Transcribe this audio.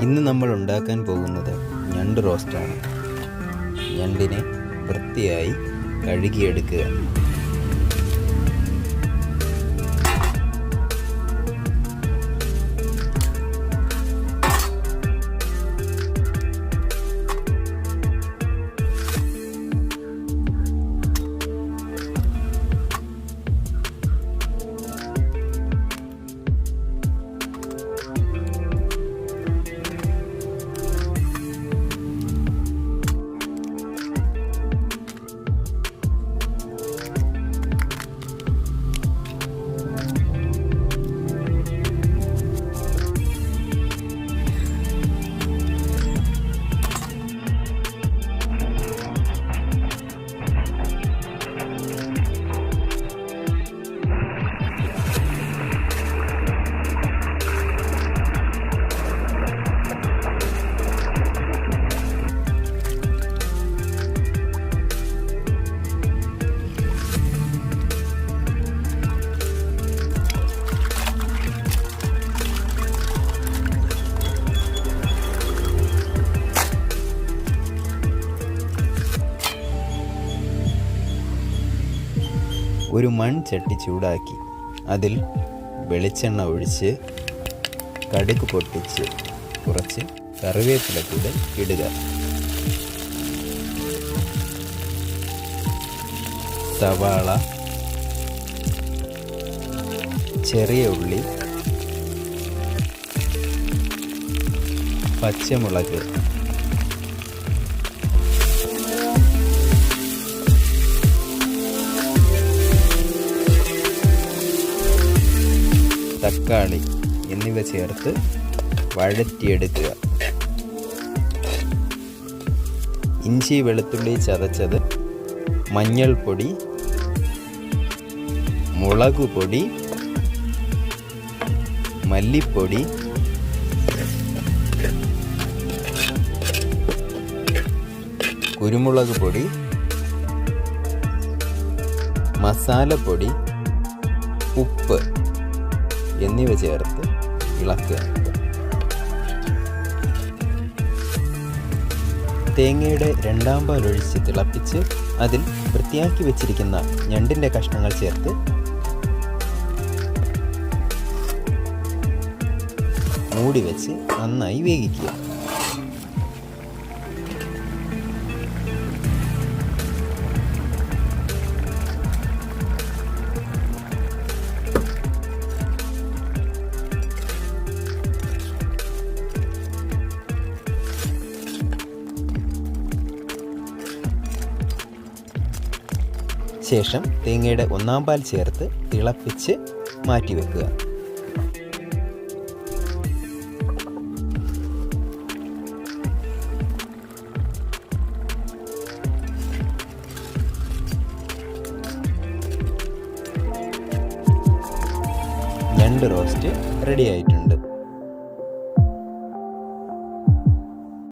ഇന്ന് നമ്മൾ ഉണ്ടാക്കാൻ പോകുന്നത് ഞണ്ട് റോസ്റ്റാണ്. ഞണ്ടിനെ വൃത്തിയായി കഴുകിയെടുക്കുക. ഒരു മൺചട്ടി ചൂടാക്കി അതിൽ വെളിച്ചെണ്ണ ഒഴിച്ച് കടുക് പൊട്ടിച്ച് കുറച്ച് കറിവേപ്പില കൂടെ ഇടുക. സവാള, ചെറിയ ഉള്ളി, പച്ചമുളക്, തക്കാളി എന്നിവ ചേർത്ത് വഴറ്റിയെടുക്കുക. ഇഞ്ചി വെളുത്തുള്ളി ചതച്ചത്, മഞ്ഞൾപ്പൊടി, മുളകുപൊടി, മല്ലിപ്പൊടി, കുരുമുളക് പൊടി, മസാലപ്പൊടി, ഉപ്പ് എന്നിവ ചേർത്ത് ഇളക്കുക. തേങ്ങയുടെ രണ്ടാം പാൽ ഒഴിച്ച് തിളപ്പിച്ച് അതിൽ വൃത്തിയാക്കി വെച്ചിരിക്കുന്ന ഞണ്ടിൻ്റെ കഷ്ണങ്ങൾ ചേർത്ത് മൂടി വെച്ച് നന്നായി വേവിക്കുക. ശേഷം തേങ്ങയുടെ ഒന്നാം പാൽ ചേർത്ത് തിളപ്പിച്ച് മാറ്റിവെക്കുക. ഞണ്ട് റോസ്റ്റ് റെഡി ആയിട്ടുണ്ട്.